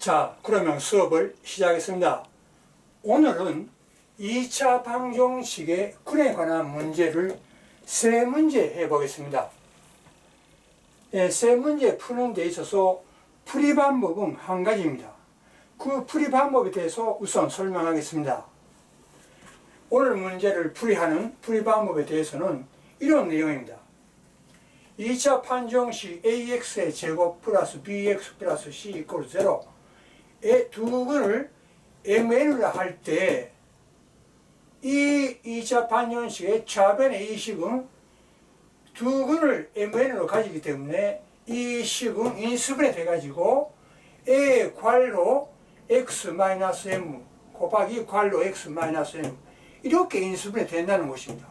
자, 그러면 수업을 시작하겠습니다. 오늘은 2차 방정식의 꾼에 관한 문제를 3문제 해보겠습니다. 세 문제 푸는 데 있어서 풀이 방법은 한 가지입니다. 그 풀이 방법에 대해서 우선 설명하겠습니다. 오늘 문제를 풀이하는 풀이 방법에 대해서는 이런 내용입니다. 2차 판정식 ax의 제곱 플러스 bx 플러스 c 이퀄 0의 두 근을 mn으로 할 때 이 2차 판정식의 좌변의 이 식은 두 근을 mn으로 가지기 때문에 이 식은 인수분해 돼가지고 a 괄로 x-m 곱하기 괄로 x-m 이렇게 인수분해 된다는 것입니다.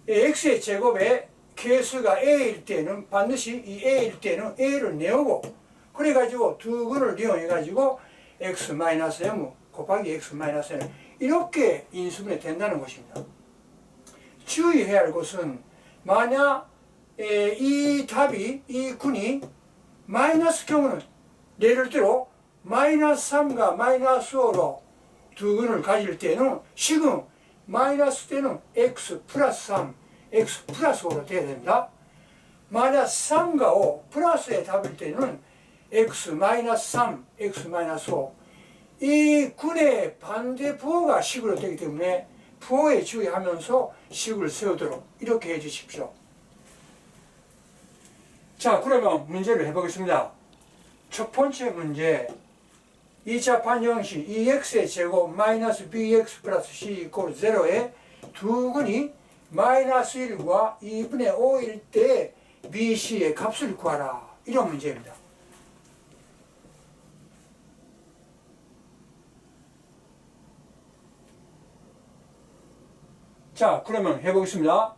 x의 제곱에 개수가 a일 때는 반드시 이 a일 때는 a를 내오고 그래가지고 두 근을 이용해가지고 x-m 곱하기 x-n 이렇게 인수분해 된다는 것입니다. 주의해야 할 것은 만약 이 답이 이 군이 마이너스 경우는 예를 들어 마이너스 3과 마이너스 5로 두 근을 가질 때는 식은 마이너스 때는 x 플러스 3 x 플러스 5로 돼야 됩니다. 만약 3과 5 플러스의 답일 때는 x 마이너스 3 x 마이너스 5 이 군의 반대 부호가 식으로 되기 때문에 부호에 주의하면서 식을 세우도록 이렇게 해 주십시오. 자, 그러면 문제를 해보겠습니다. 첫 번째 문제 2차 판정식 2x의 제곱 마이너스 bx 플러스 c 이퀄 0의 두 근이 마이너스 1과 2분의 5일 때 bc의 값을 구하라 이런 문제입니다. 자, 그러면 해보겠습니다.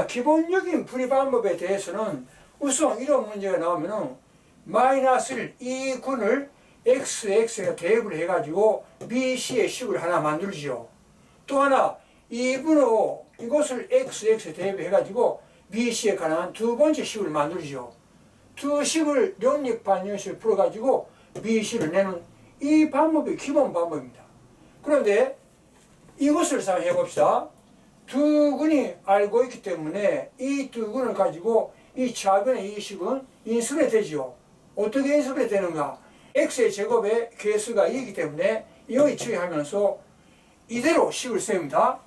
기본적인 풀이 방법에 대해서는 우선 이런 문제가 나오면은 마이너스 1, 이 군을 x가 대입을 해가지고 bc의 식을 하나 만들죠. 또 하나 2분의 5 이것을 x에 대입해가지고 bc에 관한 두 번째 식을 만들죠. 두 식을 연립 반정식을 풀어가지고 bc를 내는 이 방법이 기본 방법입니다. 그런데 이것을 사용해 봅시다. 두 근이 알고 있기 때문에 이 두 근을 가지고 이 좌변의 이 식은 인수분해 되죠. 어떻게 인수분해 되는가? x의 제곱의 개수가 2이기 때문에 여기 주의하면서 이대로 식을 세웁니다.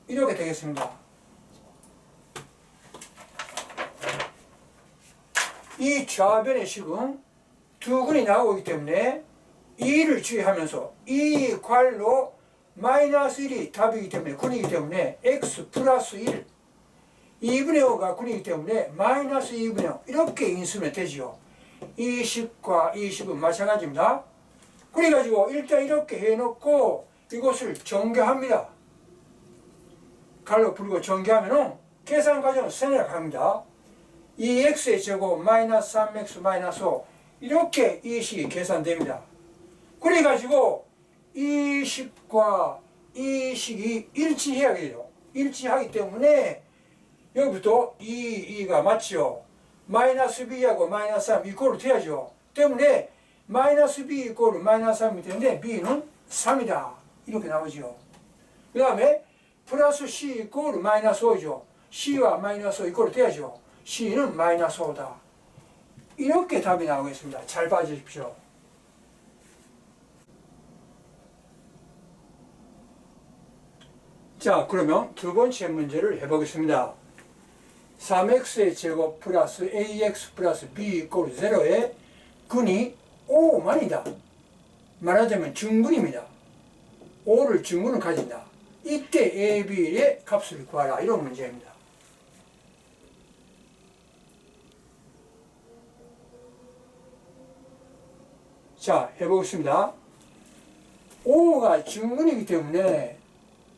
이렇게 되겠습니다. 이 좌변의 식은 두 근이 나오기 때문에 2를 주의하면서 이 괄로 마이너스 1이 답이기 때문에 군이기 때문에 x 플러스 1 2분의 5가 군이기 때문에 마이너스 2분의 5 이렇게 인수분해 되지요. 이 식과 이 식은 마찬가지입니다. 그래가지고 일단 이렇게 해놓고 이것을 전개합니다. 갈로 풀고 전개하면은 계산 과정은 생략합니다. 이 x의 제곱 마이너스 3x 마이너스 5 이렇게 이 식이 계산됩니다. 그래가지고 이 식과 이 식이 일치해야 돼요. 일치하기 때문에 여기부터 2가 맞죠. 마이너스 b하고 마이너스 3 이꼴로 돼야죠. 때문에 마이너스 b 이꼴 마이너스 3이 되는데 b는 3이다. 이렇게 나오죠. 그 다음에 플러스 c 이꼴 마이너스 5죠. c와 마이너스 5 이꼴로 돼야죠. c는 마이너스 5다. 이렇게 답이 나오겠습니다. 잘 봐주십시오. 자, 그러면 두 번째 문제를 해보겠습니다. 3x의 제곱 플러스 ax 플러스 b 이퀄 0의 근이 5만이다. 말하자면 중근입니다. 5를 중근을 가진다. 이때 a, b의 값을 구하라. 이런 문제입니다. 자, 해보겠습니다. 5가 중근이기 때문에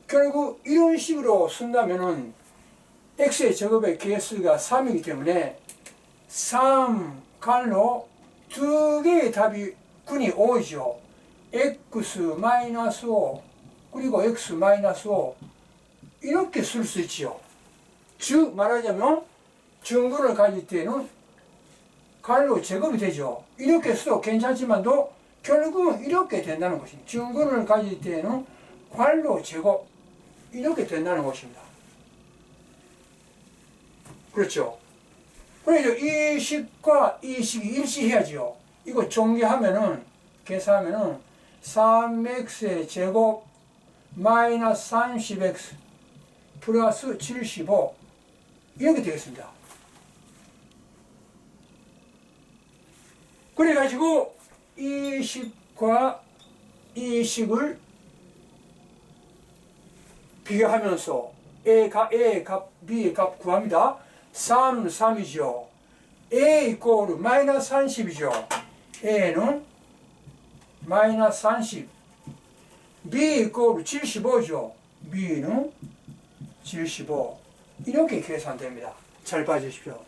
결국 이런 식으로 쓴다면은 x의 제곱의 개수가 3이기 때문에 3 갈로 두 개의 답이 근이 5이죠. x 마이너스 5 그리고 x 마이너스 5 이렇게 쓸 수 있지요. 즉 말하자면 중근을 가질 때는 괄호 제곱이 되죠. 이렇게 써도 괜찮지만도 결국은 이렇게 된다는 것입니다. 증근을 가질 때에는 괄호 제곱 이렇게 된다는 것입니다. 그렇죠. 그래서 이 식과 이 식이 일치해야죠. 이거 전개하면은 계산하면은 3x의 제곱 마이너스 30x 플러스 75 이렇게 되겠습니다. 그래가지고 이 식과 이 식을 비교하면서 A의 값, B의 값 구합니다. 3, 3이죠. A 이꼬르 마이너스 30이죠. A는 마이너스 30. B 이꼬르 75죠. B는 75. 이렇게 계산됩니다. 잘 봐주십시오.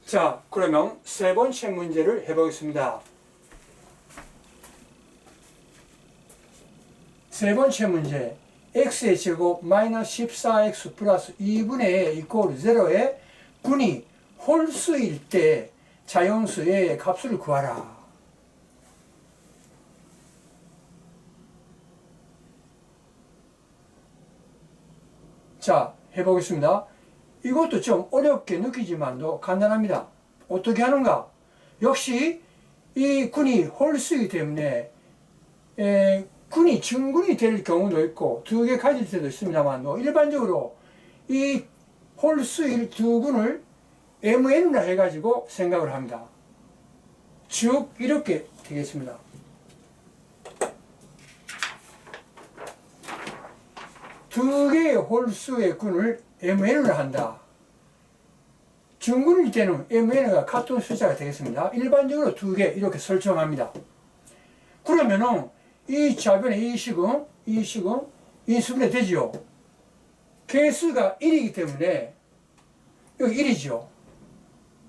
자, 그러면 세 번째 문제를 해보겠습니다. 세 번째 문제. x의 제곱 마이너스 14x 플러스 2분의 a 이꼴 0에 분이 홀수일 때 자연수 a의 값을 구하라. 자, 해보겠습니다. 이것도 좀 어렵게 느끼지만도 간단합니다. 어떻게 하는가? 역시 이 군이 홀수이기 때문에 군이 증군이 될 경우도 있고 두 개 가질 때도 있습니다만 일반적으로 이 홀수일 두 군을 MN이라 해가지고 생각을 합니다. 즉 이렇게 되겠습니다. 두 개의 홀수의 군을 MN을 한다. 증군일 때는 MN가 같은 숫자가 되겠습니다. 일반적으로 두 개 이렇게 설정합니다. 그러면은 이 좌변의 이 식은 인수분해 되지요. 개수가 1이기 때문에 여기 1이죠.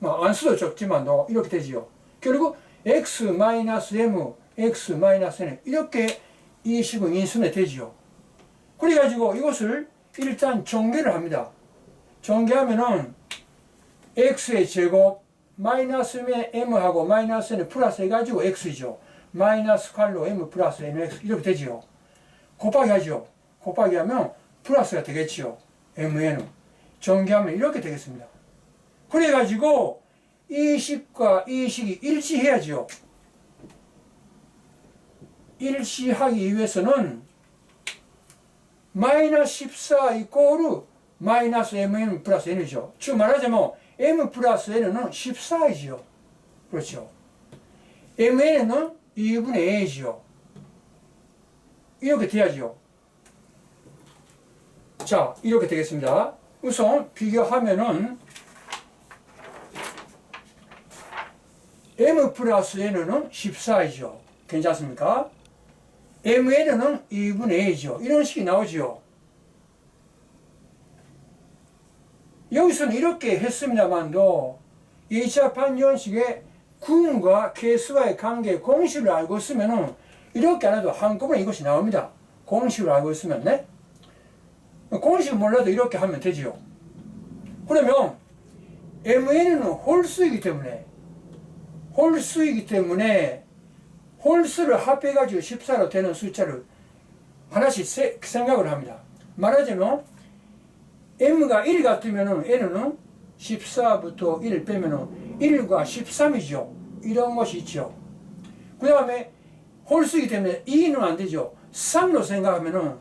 안 써도 적지만 이렇게 되지요. 결국 x-m, x-n 이렇게 이 식은 인수분해 되지요. 그래가지고 이것을 일단 전개를 합니다. 전개하면은 x의 제곱 마이너스 m하고 마이너스 n 플러스 해가지고 x이죠. 마이너스 괄호 m 플러스 nx 이렇게 되지요. 곱하기 하죠. 곱하기 하면 플러스가 되겠지요. mn은 전개하면 이렇게 되겠습니다. 그래가지고 이 식과 이 식이 일치해야죠. 일치하기 위해서는 마이너스 14 이꼬르 마이너스 mn 플러스 n이죠. 즉 말하자면 m 플러스 n은 14이죠. 그렇죠. mn은 2분의 a죠. 이렇게 돼야죠. 자, 이렇게 되겠습니다. 우선 비교하면은 m 플러스 n은 14이죠. 괜찮습니까? mn은 2분의 a죠. 이런 식이 나오죠. 여기서는 이렇게 했습니다만도 2차 판정식의 군과 개수와의 관계 공식을 알고 있으면 이렇게 안 해도 한꺼번에 이것이 나옵니다. 공식을 알고 있으면 네? 공식을 몰라도 이렇게 하면 되지요. 그러면 mn은 홀수이기 때문에 홀수를 합해가지고 14로 되는 숫자를 하나씩 생각을 합니다. 말하자면 m가 1 같으면 n은 14부터 1 빼면 1과 13이죠. 이런 것이 있죠. 그 다음에 홀수이기 때문에 2는 안 되죠. 3로 생각하면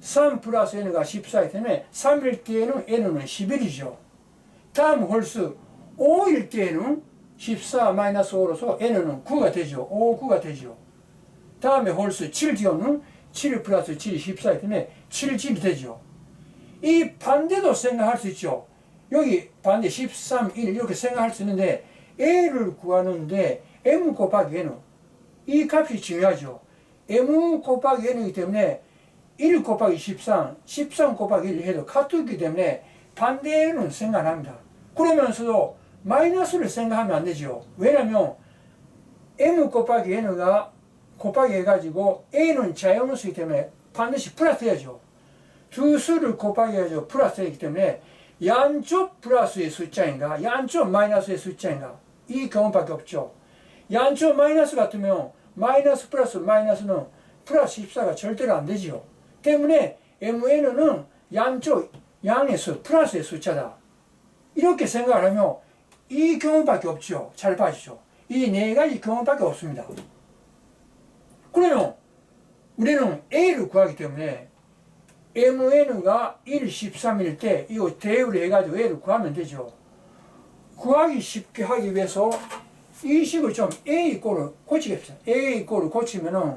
3 플러스 n가 14이기 때문에 3일 때에는 n은 11이죠. 다음 홀수 5일 때에는 14 마이너스 5로서 n은 9가 되죠. 5, 9가 되죠. 다음에 홀수 7기호는 7 플러스 7이 14이기 때문에 7, 7이 되죠. 이 반대도 생각할 수 있죠. 여기 반대 13, 1 이렇게 생각할 수 있는데 a를 구하는데 m 곱하기 n은 이 값이 중요하죠. m 곱하기 n이기 때문에 1 곱하기 13, 13 곱하기 1 해도 같기 때문에 반대는 생각합니다. 그러면서도 마이너스를 생각하면 안 되죠. 왜냐면 m 곱하기 n가 곱하기 해가지고 a는 자연수이기 때문에 반드시 플러스 해야죠. 두 수를 곱하기 해서 플러스이기 때문에 양쪽 플러스의 숫자인가 양쪽 마이너스의 숫자인가 이 경우밖에 없죠. 양쪽 마이너스 같으면 마이너스 플러스 마이너스는 플러스 14가 절대로 안 되지요. 때문에 MN은 양쪽 양의 수 플러스의 숫자다. 이렇게 생각을 하면 이 경우밖에 없죠. 잘 봐주죠. 이 네 가지 경우밖에 없습니다. 그러면 우리는 A를 구하기 때문에 MN가 1, 13일 때 이거 대입을 해가지고 A를 구하면 되죠. 구하기 쉽게 하기 위해서 이 식을 좀 A 꼴을 고치겠습니다. A 꼴을 고치면은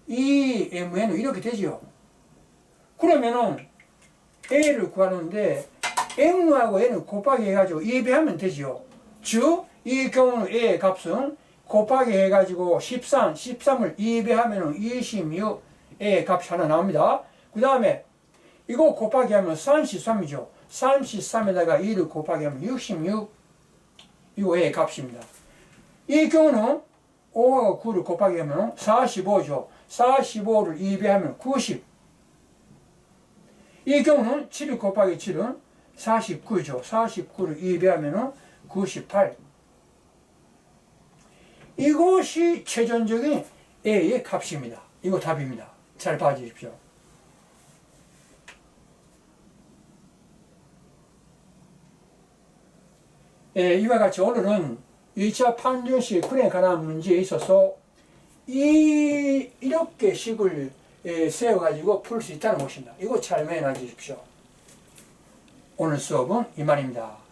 이 MN은 이렇게 되죠. 그러면은 A를 구하는데 M하고 N을 곱하기 해가지고 2배하면 되죠. 즉, 이 경우는 A의 값은 곱하기 해가지고 13을 2배하면 26 A의 값이 하나 나옵니다. 그 다음에 이거 곱하기 하면 33이죠. 33에다가 2를 곱하기 하면 66 이거 A의 값입니다. 이 경우는 5하고 9를 곱하기 하면 45죠. 45를 2배하면 90. 이 경우는 7을 곱하기 7은 49죠. 49를 2배하면 98. 이것이 최종적인 A의 값입니다. 이거 답입니다. 잘 봐주십시오. 이와 같이 오늘은 2차 판정식 근에 관한 문제에 있어서 이렇게 식을 세워가지고 풀 수 있다는 것입니다. 이거 잘 매너해 주십시오. 오늘 수업은 이만입니다.